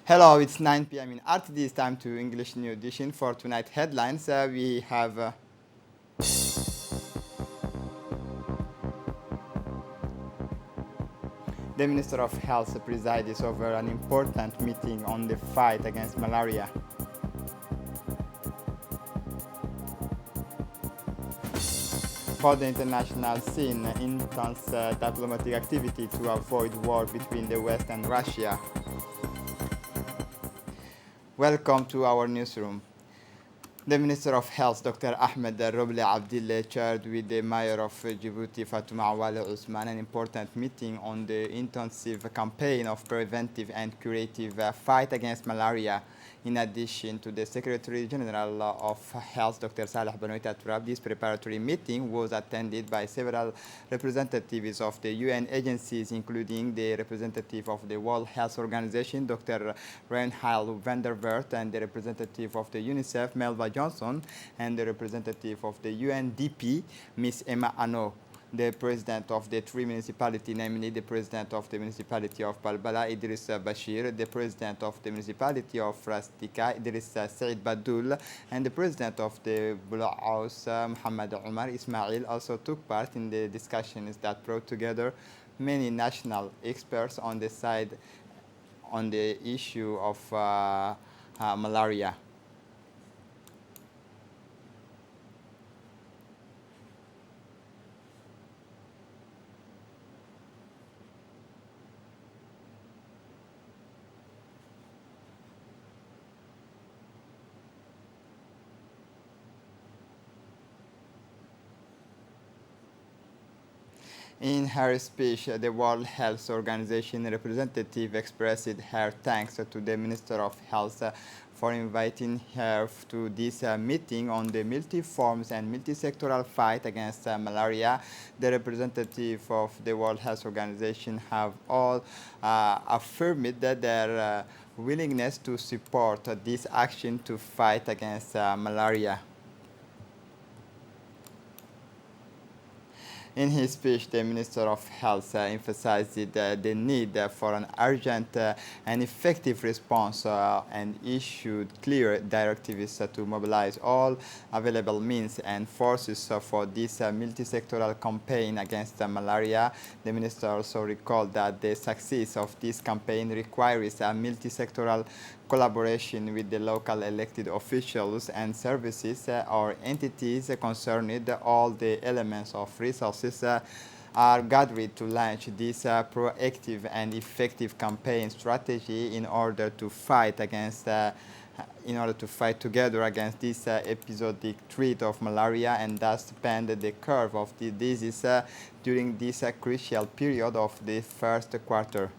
Hello, it's 9 p.m. in RTD. It's time to English New Edition for tonight headlines. We have the Minister of Health presides over an important meeting on the fight against malaria. For the international scene, intense diplomatic activity to avoid war between the West and Russia. Welcome to our newsroom. The Minister of Health, Dr. Ahmed Roble Abdillah, chaired with the Mayor of Djibouti, Fatouma Awale Usman, an important meeting on the intensive campaign of preventive and curative fight against malaria. In addition to the Secretary General of Health, Dr. Saleh Benoita Turab, this preparatory meeting was attended by several representatives of the UN agencies, including the representative of the World Health Organization, Dr. Reinhard van der Wert, and the representative of the UNICEF, Melba Johnson, and the representative of the UNDP, Ms. Emma Ano. The president of the three municipalities, namely the president of the municipality of Balbala, Idris Bashir, the president of the municipality of Rastika, Idris Said Badul, and the president of the Bulaus, Muhammad Umar Ismail, also took part in the discussions that brought together many national experts on the issue of malaria. In her speech, the World Health Organization representative expressed her thanks to the Minister of Health for inviting her to this meeting on the multi-forms and multi-sectoral fight against malaria. The representative of the World Health Organization have all affirmed that their willingness to support this action to fight against malaria. In his speech, the Minister of Health emphasized the need for an urgent and effective response and issued clear directives to mobilize all available means and forces for this multi-sectoral campaign against malaria. The Minister also recalled that the success of this campaign requires a multi-sectoral collaboration with the local elected officials and services or entities concerned. All the elements of resources are gathered to launch this proactive and effective campaign strategy in order to fight together against this episodic threat of malaria and thus bend the curve of the disease during this crucial period of the first quarter.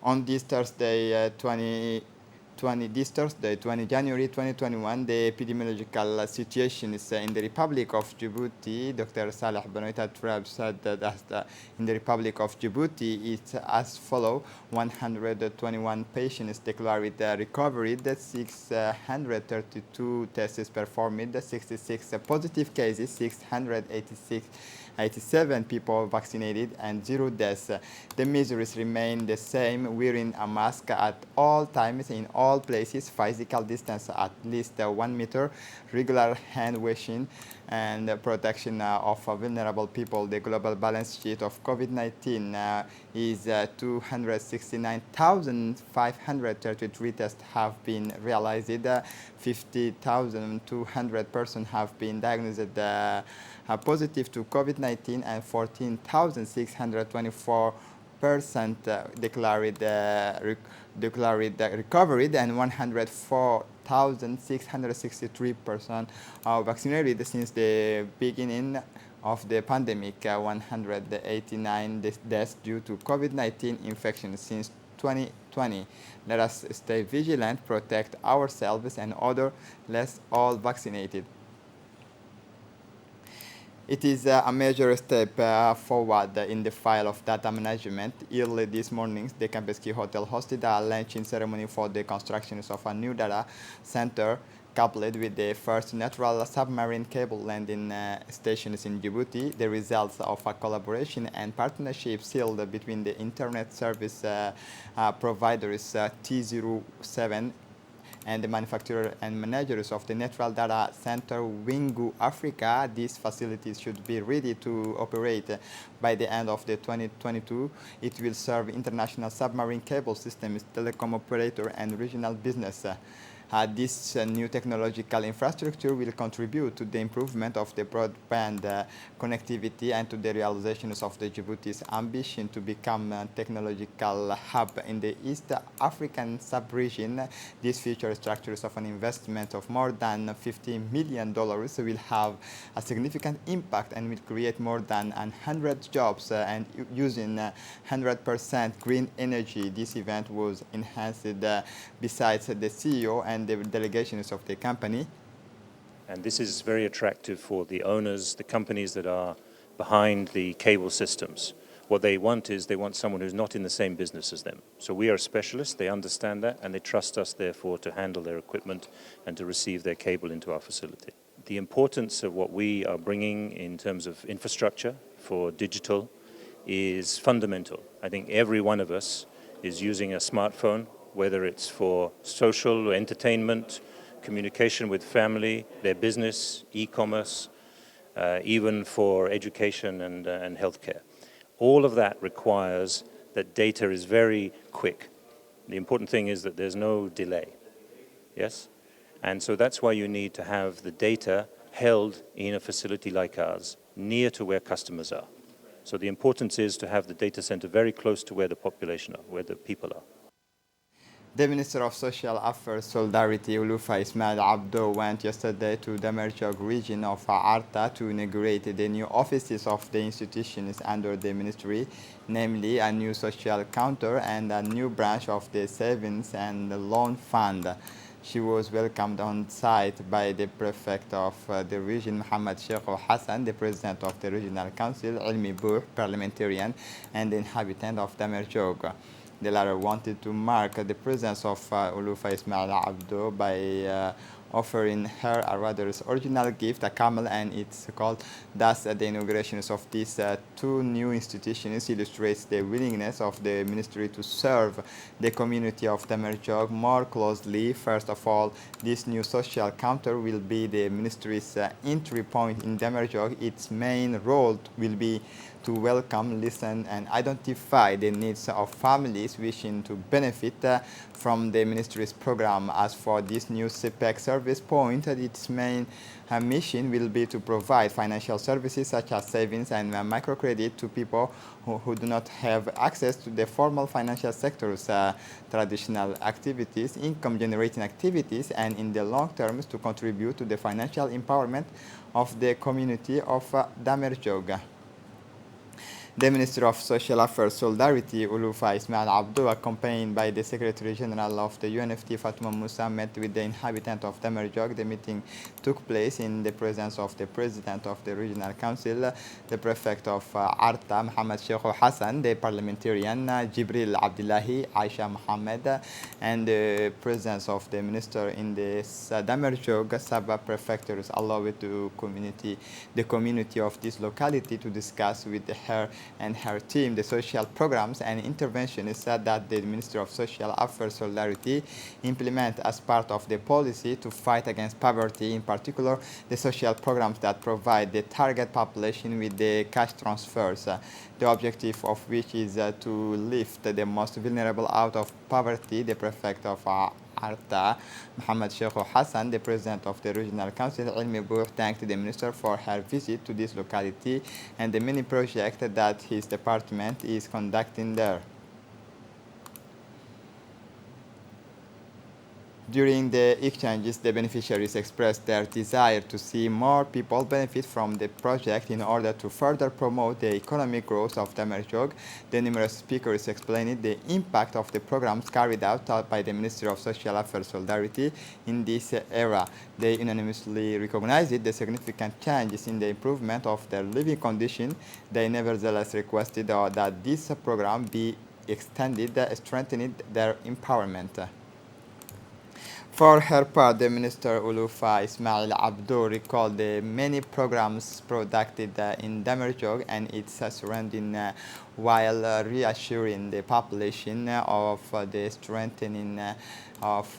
On this Thursday, 20 January 2021, the epidemiological situation is in the Republic of Djibouti. Dr. Saleh Benoita Turab said that in the Republic of Djibouti, it's as follows: 121 patients declared recovered, 632 tests performed, 66 positive cases, 87 people vaccinated, and 0 deaths. The measures remain the same: wearing a mask at all times in all places, physical distance at least 1 meter, regular hand washing, and protection of vulnerable people. The global balance sheet of COVID-19 is 269,533 tests have been realized, 50,200 persons have been diagnosed positive to COVID-19, and 14,624 declared recovered, and 104,663 are vaccinated since the beginning of the pandemic. 189 deaths due to COVID-19 infection since 2020. Let us stay vigilant, protect ourselves and others, let's all vaccinated. It is a major step forward in the file of data management. Early this morning, the Campeski Hotel hosted a launching ceremony for the construction of a new data center coupled with the first natural submarine cable landing stations in Djibouti, the results of a collaboration and partnership sealed between the internet service providers T07 and the manufacturer and managers of the Natural Data Center Wingu Africa. These facilities should be ready to operate by the end of the 2022. It will serve international submarine cable systems, telecom operator, and regional business. This new technological infrastructure will contribute to the improvement of the broadband connectivity and to the realizations of the Djibouti's ambition to become a technological hub in the East African sub-region. These future structures of an investment of more than $50 million will have a significant impact and will create more than 100 jobs and using 100% green energy. This event was enhanced besides the CEO and the delegations of the company. And this is very attractive for the owners, the companies that are behind the cable systems. What they want is they want someone who's not in the same business as them. So we are specialists, they understand that, and they trust us, therefore, to handle their equipment and to receive their cable into our facility. The importance of what we are bringing in terms of infrastructure for digital is fundamental. I think every one of us is using a smartphone, whether it's for social entertainment, communication with family, their business, e-commerce, even for education and healthcare. All of that requires that data is very quick. The important thing is that there's no delay, yes? And so that's why you need to have the data held in a facility like ours, near to where customers are. So the importance is to have the data center very close to where the population are, where the people are. The Minister of Social Affairs Solidarity, Ulufa Ismail Abdo, went yesterday to the Damerjog region of Arta to inaugurate the new offices of the institutions under the ministry, namely a new social counter and a new branch of the Savings and Loan Fund. She was welcomed on site by the prefect of the region, Mohammed Sheikh Hassan, the president of the regional council, Ilmi Bouh, parliamentarian, and the inhabitant of Damerjog. The latter wanted to mark the presence of Ulufa Ismail Abdo by offering her a rather original gift, a camel, and it's called. Thus, the inaugurations of these two new institutions illustrates the willingness of the ministry to serve the community of Damerjog more closely. First of all, this new social counter will be the ministry's entry point in Damerjog. Its main role will be to welcome, listen, and identify the needs of families wishing to benefit from the ministry's program. As for this new CPEC service point, its main mission will be to provide financial services such as savings and microcredit to people who do not have access to the formal financial sector's traditional activities, income-generating activities, and in the long term to contribute to the financial empowerment of the community of Damerjog. The Minister of Social Affairs Solidarity, Ulufa Ismail Abdo, accompanied by the Secretary General of the UNFT, Fatuma Musa, met with the inhabitant of Damerjog. The meeting took place in the presence of the President of the Regional Council, the Prefect of Arta, Mohammed Sheikh Hassan, the Parliamentarian, Jibril Abdullahi, Aisha Mohammed, and the presence of the Minister in the Damerjog sub-prefectures allowed the community of this locality to discuss with her and her team the social programs and interventions that the Ministry of Social Affairs Solidarity implement as part of the policy to fight against poverty, in particular the social programs that provide the target population with the cash transfers, the objective of which is to lift the most vulnerable out of poverty. The Prefect of Arta, Mohammed Sheikh Hassan, the President of the Regional Council, Ilmi Bouh, thanked the Minister for her visit to this locality and the many projects that his department is conducting there. During the exchanges, the beneficiaries expressed their desire to see more people benefit from the project in order to further promote the economic growth of Damerjog. The numerous speakers explained the impact of the programs carried out by the Ministry of Social Affairs Solidarity in this era. They unanimously recognized the significant changes in the improvement of their living condition. They nevertheless requested that this program be extended, strengthening their empowerment. For her part, the Minister Ulufa Ismail Abdo recalled the many programs conducted in Damerjog and its surrounding while reassuring the population of the strengthening of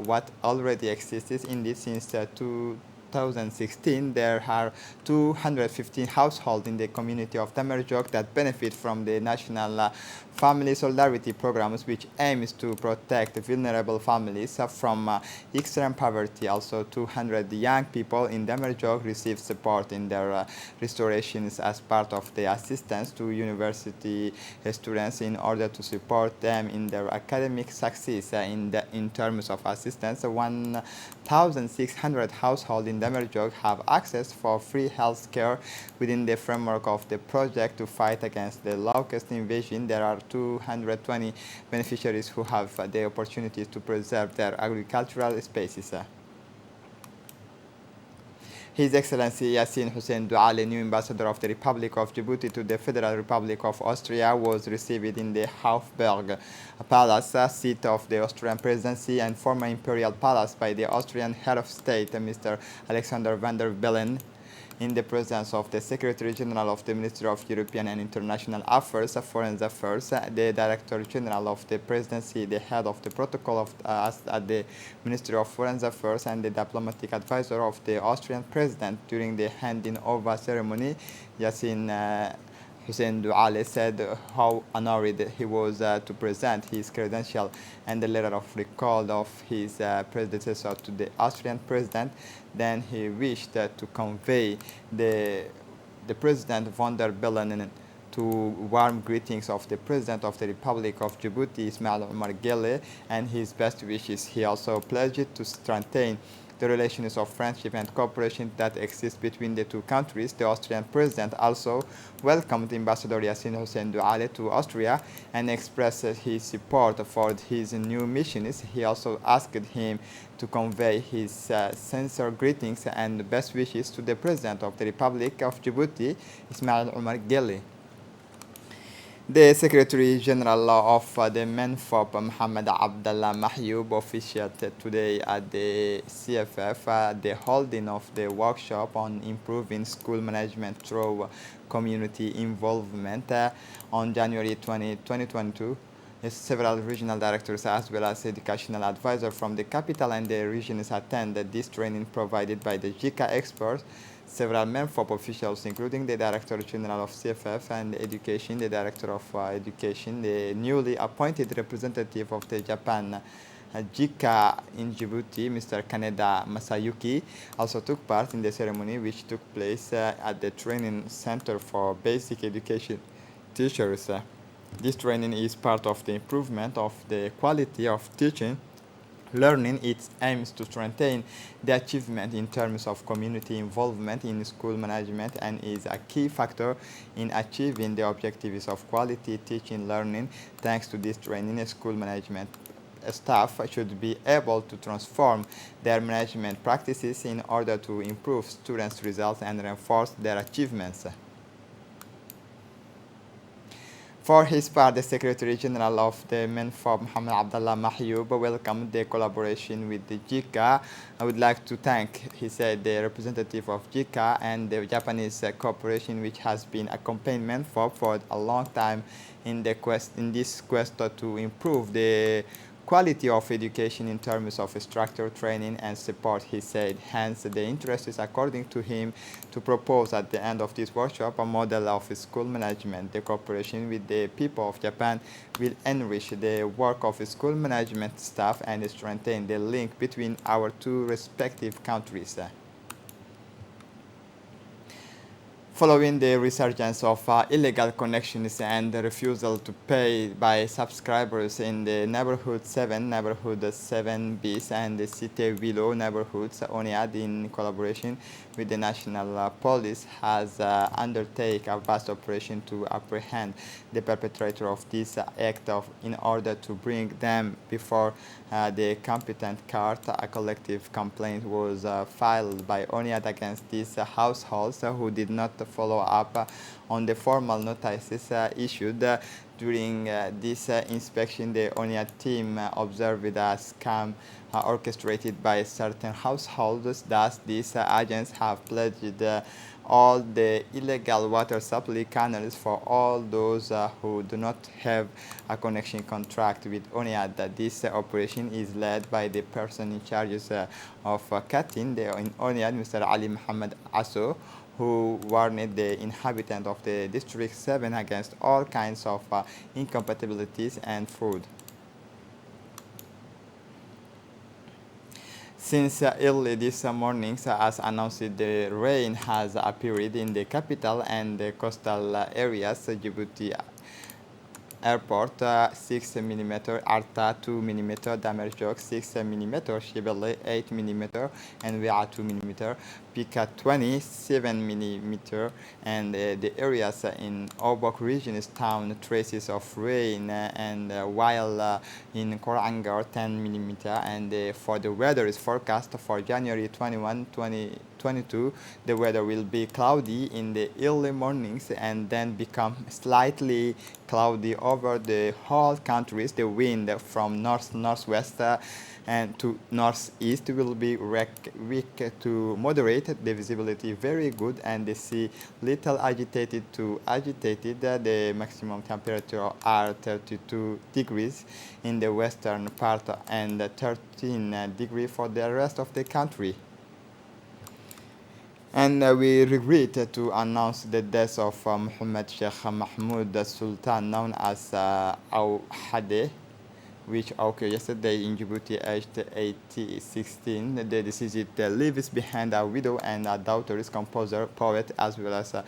what already exists in this since 2016. There are 215 households in the community of Damerjog that benefit from the National Family Solidarity Programs, which aims to protect vulnerable families from extreme poverty. Also, 200 young people in Damerjog receive support in their restorations as part of the assistance to university students in order to support them in their academic success. In terms of assistance, 1,600 households in Damerjog have access for free health care within the framework of the project to fight against the locust invasion. There are 220 beneficiaries who have the opportunity to preserve their agricultural spaces. His Excellency Yassin Hussein Douale, new ambassador of the Republic of Djibouti to the Federal Republic of Austria, was received in the Hofburg Palace, seat of the Austrian presidency and former imperial palace, by the Austrian head of state, Mr. Alexander van der Bellen, in the presence of the Secretary General of the Ministry of European and International Affairs, Foreign Affairs, the Director General of the Presidency, the head of the protocol of at the Ministry of Foreign Affairs, and the diplomatic advisor of the Austrian President. During the handing over ceremony, Yassin Hussein Douale said how honored he was to present his credential and the letter of recall of his predecessor to the Austrian president. Then he wished to convey the President von der Bellen to warm greetings of the President of the Republic of Djibouti, Ismail Omar Guelleh, and his best wishes. He also pledged to strengthen the relations of friendship and cooperation that exist between the two countries. The Austrian president also welcomed Ambassador Yassin Hussein Douale to Austria and expressed his support for his new missions. He also asked him to convey his sincere greetings and best wishes to the President of the Republic of Djibouti, Ismail Omar Guelleh. The Secretary General of the MENFOP, Mohammed Abdallah Mahyoub, officiated today at the CFF the holding of the workshop on improving school management through community involvement on January 20, 2022. Several regional directors as well as educational advisors from the capital and the regions attended this training provided by the JICA experts. Several MENFOP officials, including the Director General of CFF and Education, the Director of Education, the newly appointed representative of the Japan JICA in Djibouti, Mr. Kaneda Masayuki, also took part in the ceremony, which took place at the Training Center for Basic Education Teachers. This training is part of the improvement of the quality of teaching learning. It aims to strengthen the achievement in terms of community involvement in school management and is a key factor in achieving the objectives of quality teaching learning. Thanks to this training, school management staff should be able to transform their management practices in order to improve students' results and reinforce their achievements. For his part, the Secretary General of the MENFOP, Mohammed Abdallah Mahyoub, welcomed the collaboration with the JICA. I would like to thank, he said, the representative of JICA and the Japanese cooperation, which has been accompanying MENFOP for a long time in this quest to improve the quality of education in terms of structured training and support, he said. Hence, the interest is, according to him, to propose at the end of this workshop a model of school management. The cooperation with the people of Japan will enrich the work of school management staff and strengthen the link between our two respective countries. Following the resurgence of illegal connections and the refusal to pay by subscribers in the Neighborhood 7, Neighborhood 7bis, and the Cité Willow neighborhoods, ONIAD, in collaboration with the National Police, has undertaken a vast operation to apprehend the perpetrator of this act in order to bring them before the competent court. A collective complaint was filed by ONIAD against these households who did not follow up on the formal notices issued During this inspection, the ONIA team observed a scam orchestrated by certain households. Thus, these agents have pledged all the illegal water supply canals for all those who do not have a connection contract with ONIA. That this operation is led by the person in charge of Katin, in ONIA, Mr. Ali Muhammad Asso, who warned the inhabitant of the District 7 against all kinds of incompatibilities and fraud. Since early this morning, as announced, the rain has appeared in the capital and the coastal areas. Djibouti Airport 6 mm, Arta 2 mm, Damerjok 6 mm, Shibele 8 mm, and Wea 2 mm, Pika 27 mm, and the areas in Obok region is found traces of rain, and while in Korangar 10 mm, and for the weather is forecast for January 21, 2022, the weather will be cloudy in the early mornings and then become slightly cloudy over the whole country. The wind from north-northwest and to northeast will be weak to moderate, the visibility very good, and the sea little agitated to agitated. The maximum temperature are 32 degrees in the western part and 13 degrees for the rest of the country. And we regret to announce the death of Mohammed Sheikh Mahmoud Sultan, known as Awhade, which occurred yesterday in Djibouti, aged 16. The deceased leaves behind a widow and a daughter, is composer, poet, as well as a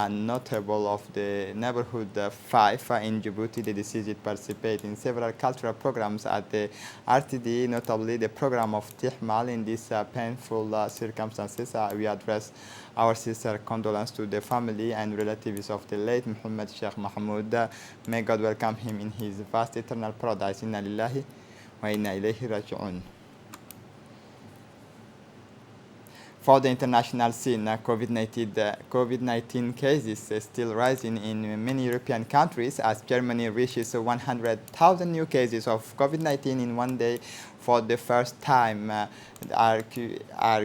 notable of the neighborhood 5 in Djibouti. The deceased participated in several cultural programs at the RTD, notably the program of Tihmal. In these painful circumstances, we address our sincere condolence to the family and relatives of the late Mohammed Sheikh Mahmoud. May God welcome him in his vast eternal paradise. Inna lillahi wa inna ilayhi raji'un. For the international scene, COVID-19 cases still rising in many European countries, as Germany reaches 100,000 new cases of COVID-19 in one day for the first time. Are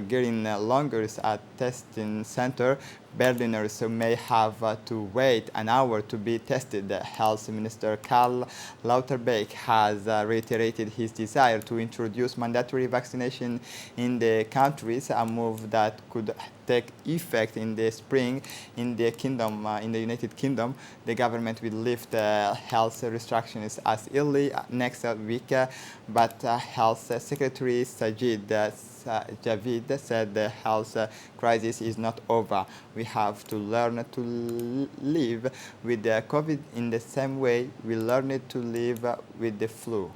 getting longer at testing center. Berliners may have to wait an hour to be tested. Health Minister Karl Lauterbach has reiterated his desire to introduce mandatory vaccination in the countries, a move that could take effect in the spring. In the United Kingdom, the government will lift health restrictions as early next week, but Health Secretary Sajid Javid said the health crisis is not over. We have to learn to live with the COVID in the same way we learned to live with the flu.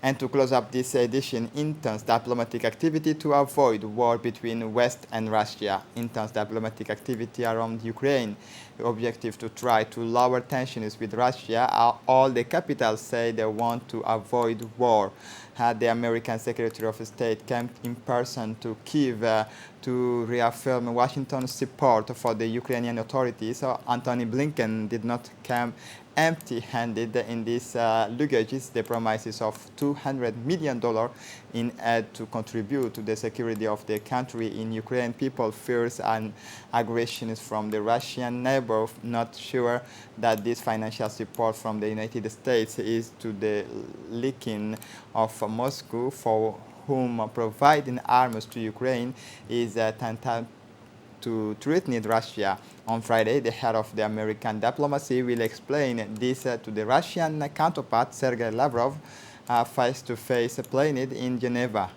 And to close up this edition, intense diplomatic activity to avoid war between West and Russia. Intense diplomatic activity around Ukraine. The objective to try to lower tensions with Russia. All the capitals say they want to avoid war. The American Secretary of State came in person to Kyiv to reaffirm Washington's support for the Ukrainian authorities. So Antony Blinken did not come empty-handed. In these luggages, the promises of $200 million in aid to contribute to the security of the country. In Ukraine, people fears an aggression from the Russian neighbor, not sure that this financial support from the United States is to the leaking of Moscow, for whom providing arms to Ukraine is tantamount to threatening Russia. On Friday, the head of the American diplomacy will explain this to the Russian counterpart, Sergei Lavrov, face-to-face planning in Geneva.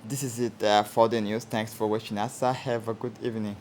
This is it for the news. Thanks for watching us. Have a good evening.